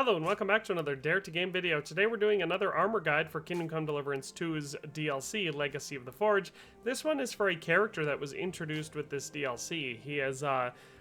Hello and welcome back to another Dare to Game video. Today we're doing another armor guide for Kingdom Come Deliverance 2's DLC, Legacy of the Forge. This one is for a character that was introduced with this DLC. He is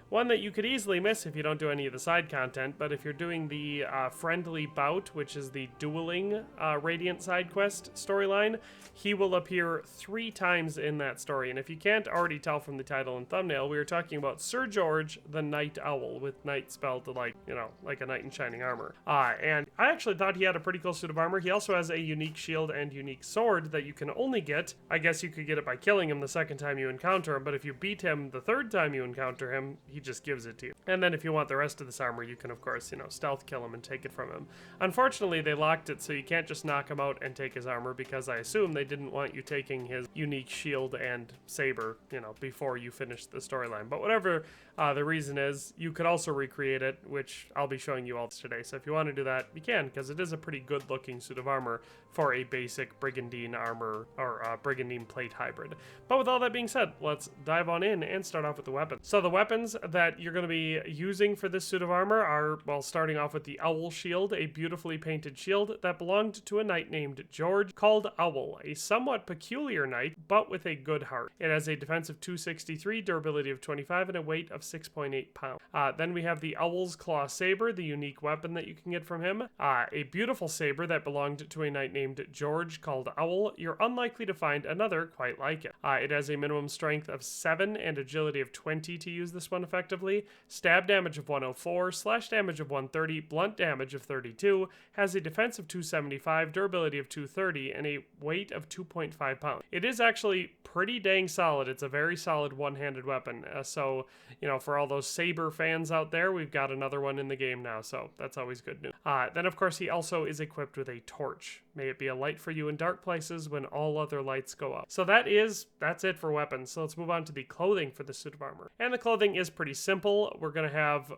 one that you could easily miss if you don't do any of the side content, but if you're doing the Friendly Bout, which is the dueling Radiant side quest storyline, he will appear 3 times in that story. And if you can't already tell from the title and thumbnail, we are talking about Sir George the Night Owl, with night spelled like, you know, like a knight in shining armor. And I actually thought he had a pretty cool suit of armor. He also has a unique shield and unique sword that you can only get. I guess you could get it by killing him the second time you encounter him, but if you beat him the 3rd time you encounter him, he just gives it to you. And then if you want the rest of this armor, you can of course, you know, stealth kill him and take it from him. Unfortunately, they locked it so you can't just knock him out and take his armor, because I assume they didn't want you taking his unique shield and saber, you know, before you finish the storyline. But whatever the reason is, you could also recreate it, which I'll be showing you all today. So if you want to do that, you can, because it is a pretty good looking suit of armor for a basic Brigandine armor or Brigandine plate hybrid. But with all that being said, let's dive on in and start off with the weapons. So the weapons that you're going to be using for this suit of armor are, well, starting off with the Owl Shield, a beautifully painted shield that belonged to a knight named George, called Owl, a somewhat peculiar knight, but with a good heart. It has a defense of 263, durability of 25, and a weight of 6.8 pounds. Then we have the Owl's Claw Saber, the unique weapon that you can get from him. A beautiful saber that belonged to a knight named George, called Owl. You're unlikely to find another quite like it. It has a minimum strength of 7 and agility of 20 to use this one effectively. Stab damage of 104, slash damage of 130, blunt damage of 32, has a defense of 275, durability of 230, and a weight of 2.5 pounds. It is actually pretty dang solid. It's a very solid one-handed weapon. So, you know, for all those saber fans out there, we've got another one in the game now, so that's always good news. Then, of course, he also is equipped with a torch. May it be a light for you in dark places when all other lights go up. So that's it for weapons. So let's move on to the clothing for the suit of armor. And the clothing is pretty simple. We're going to have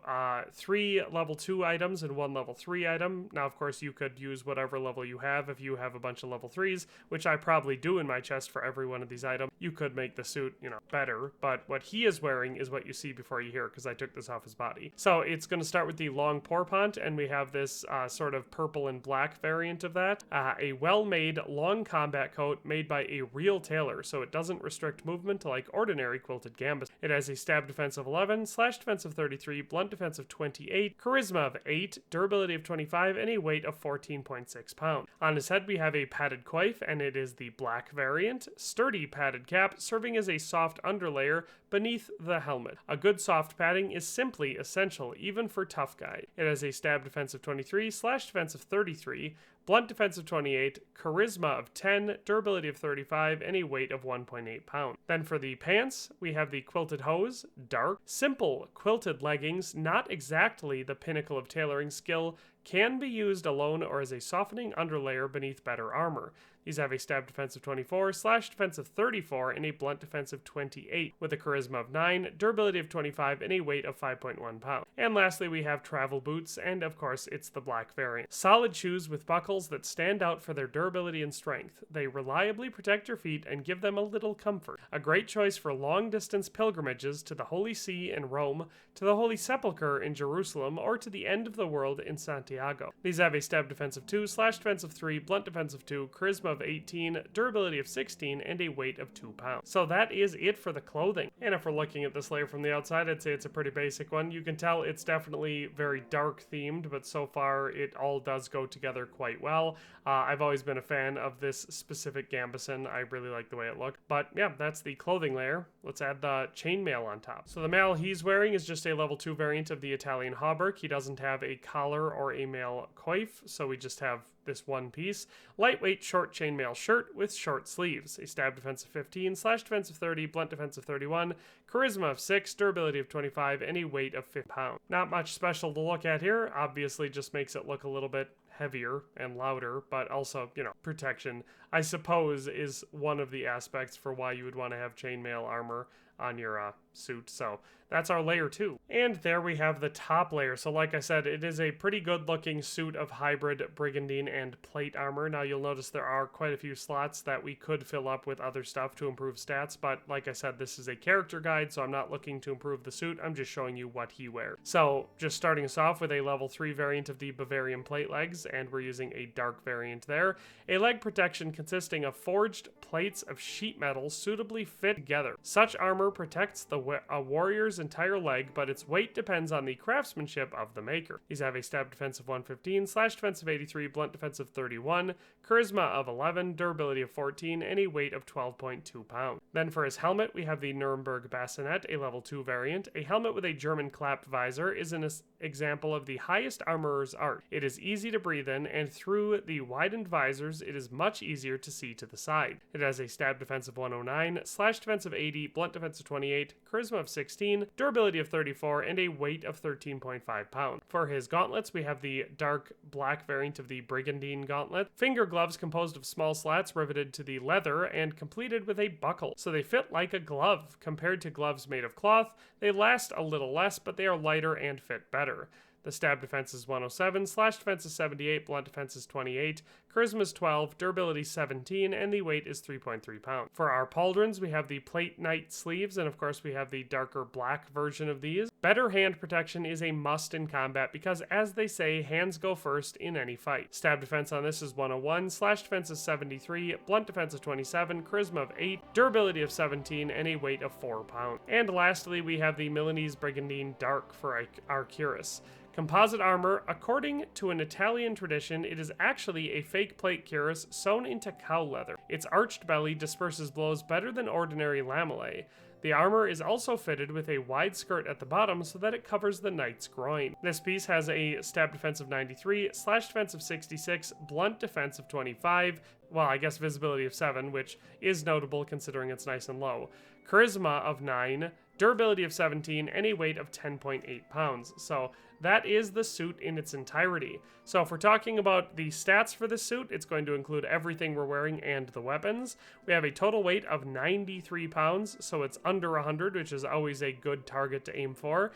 3 level 2 items and 1 level 3 item. Now, of course, you could use whatever level you have. If you have a bunch of level 3s, which I probably do in my chest for every one of these items, you could make the suit, you know, better. But what he is wearing is what you see before you hear, because I took this off his body. So it's going to start with the long pourpont, and we have this sort of purple and black variant of that. A well-made long combat coat made by a real tailor, so it doesn't restrict movement like ordinary quilted gambas. It has a stab defense of 11, slash defense of 33, blunt defense of 28, charisma of 8, durability of 25, and a weight of 14.6 pounds. On his head we have a padded coif, and it is the black variant. Sturdy padded cap, serving as a soft underlayer beneath the helmet. A good soft padding is simply essential, even for tough guys. It has a stab defense of 23, slash defense of 33, blunt defense of 28, charisma of 10, durability of 35, and a weight of 1.8 pounds. Then for the pants, we have the quilted hose, dark, simple quilted leggings, not exactly the pinnacle of tailoring skill, can be used alone or as a softening underlayer beneath better armor. These have a stab defense of 24, slash defense of 34, and a blunt defense of 28, with a charisma of 9, durability of 25, and a weight of 5.1 pounds. And lastly, we have travel boots, and of course, it's the black variant. Solid shoes with buckles that stand out for their durability and strength. They reliably protect your feet and give them a little comfort. A great choice for long-distance pilgrimages to the Holy See in Rome, to the Holy Sepulchre in Jerusalem, or to the end of the world in Santiago. These have a stab defense of 2, slash defense of 3, blunt defense of 2, charisma of 18, durability of 16, and a weight of 2 pounds. So that is it for the clothing. And if we're looking at this layer from the outside, I'd say it's a pretty basic one. You can tell it's definitely very dark themed, but so far it all does go together quite well. I've always been a fan of this specific gambeson. I really like the way it looked. But yeah, that's the clothing layer. Let's add the chainmail on top. So the mail he's wearing is just a level 2 variant of the Italian hauberk. He doesn't have a collar or a mail coif, so we just have this one piece. Lightweight short chainmail shirt with short sleeves. A stab defense of 15, slash defense of 30, blunt defense of 31, charisma of 6, durability of 25, and a weight of 50 pounds. Not much special to look at here. Obviously just makes it look a little bit heavier and louder, but also, you know, protection, I suppose, is one of the aspects for why you would want to have chainmail armor. on your suit. So that's our layer 2. And there we have the top layer. So like I said, it is a pretty good looking suit of hybrid brigandine and plate armor. Now you'll notice there are quite a few slots that we could fill up with other stuff to improve stats, but like I said, this is a character guide, so I'm not looking to improve the suit, I'm just showing you what he wears. So just starting us off with a level 3 variant of the Bavarian plate legs, and we're using a dark variant there. A leg protection consisting of forged plates of sheet metal suitably fit together. Such armor protects a warrior's entire leg, but its weight depends on the craftsmanship of the maker. These have a stab defense of 115, slash defense of 83, blunt defense of 31, charisma of 11, durability of 14, and a weight of 12.2 pounds. Then for his helmet, we have the Nuremberg bassinet, a level 2 variant. A helmet with a German clapped visor is an example of the highest armorer's art. It is easy to breathe in, and through the widened visors, it is much easier to see to the side. It has a stab defense of 109, slash defense of 80, blunt defense of 28, charisma of 16, durability of 34, and a weight of 13.5 pounds. For his gauntlets, we have the dark black variant of the Brigandine gauntlet. Finger gloves composed of small slats riveted to the leather and completed with a buckle. So they fit like a glove. Compared to gloves made of cloth, they last a little less, but they are lighter and fit better. The stab defense is 107, slash defense is 78, blunt defense is 28, charisma is 12, durability 17, and the weight is 3.3 pounds. For our pauldrons, we have the plate knight sleeves, and of course we have the darker black version of these. Better hand protection is a must in combat because, as they say, hands go first in any fight. Stab defense on this is 101, slash defense is 73, blunt defense of 27, charisma of 8, durability of 17, and a weight of 4 pounds. And lastly, we have the Milanese Brigandine Dark for our cuirass. Composite armor, according to an Italian tradition, it is actually a fake plate cuirass sewn into cow leather. Its arched belly disperses blows better than ordinary lamellae. The armor is also fitted with a wide skirt at the bottom so that it covers the knight's groin. This piece has a stab defense of 93, slash defense of 66, blunt defense of 25, well, I guess visibility of 7, which is notable considering it's nice and low, charisma of 9, durability of 17, and a weight of 10.8 pounds. So that is the suit in its entirety. So if we're talking about the stats for this suit, it's going to include everything we're wearing and the weapons. We have a total weight of 93 pounds, so it's under 100, which is always a good target to aim for.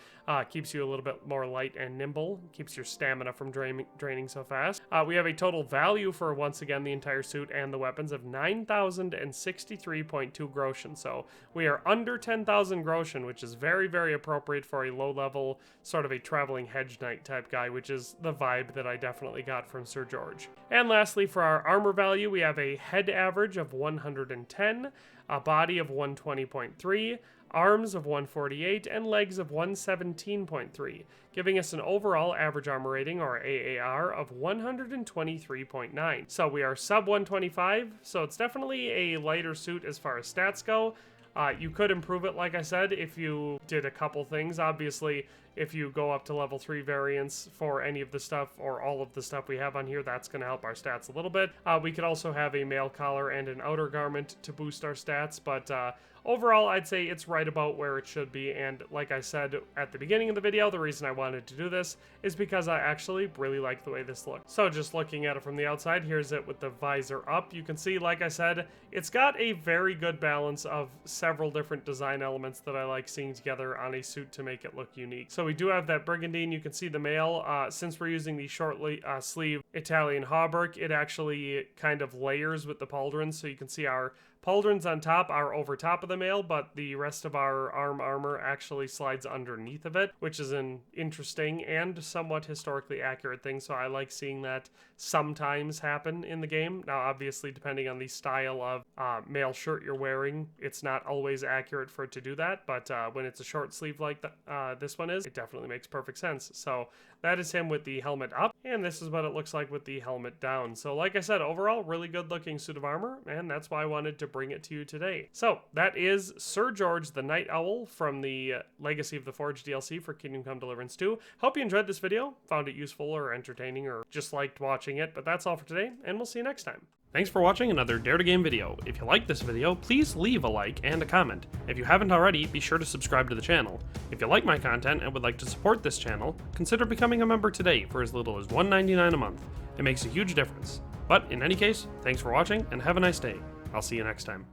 Keeps you a little bit more light and nimble, keeps your stamina from draining so fast. We have a total value for, once again, the entire suit and the weapons of 9,063.2 groschen. So we are under 10,000 groschen, which is very, very appropriate for a low-level, sort of a traveling hedge knight type guy, which is the vibe that I definitely got from Sir George. And lastly, for our armor value, we have a head average of 110, a body of 120.3, arms of 148, and legs of 117.3, giving us an overall average armor rating, or AAR, of 123.9. So we are sub 125, so it's definitely a lighter suit as far as stats go. You could improve it, like I said, if you did a couple things. Obviously, if you go up to level 3 variants for any of the stuff or all of the stuff we have on here, that's going to help our stats a little bit. We could also have a mail collar and an outer garment to boost our stats, but overall, I'd say it's right about where it should be, and like I said at the beginning of the video, the reason I wanted to do this is because I actually really like the way this looks. So just looking at it from the outside, here's it with the visor up. You can see, like I said, it's got a very good balance of several different design elements that I like seeing together on a suit to make it look unique. So we do have that brigandine. You can see the mail. Since we're using the short sleeve Italian hauberk, it actually kind of layers with the pauldrons, so you can see our pauldrons on top are over top of the mail, but the rest of our armor actually slides underneath of it, which is an interesting and somewhat historically accurate thing, so I like seeing that sometimes happen in the game. Now, obviously, depending on the style of mail shirt you're wearing, it's not always accurate for it to do that, but when it's a short sleeve like this one is, it definitely makes perfect sense. So that is him with the helmet up, and this is what it looks like with the helmet down. So like I said, overall, really good looking suit of armor, and that's why I wanted to bring it to you today. So that is Sir George the Night Owl from the Legacy of the Forge DLC for Kingdom Come Deliverance 2. Hope you enjoyed this video, found it useful or entertaining, or just liked watching it, but that's all for today, and we'll see you next time. Thanks for watching another Dare to Game video. If you liked this video, please leave a like and a comment. If you haven't already, be sure to subscribe to the channel. If you like my content and would like to support this channel, consider becoming a member today for as little as $1.99 a month. It makes a huge difference. But in any case, thanks for watching and have a nice day. I'll see you next time.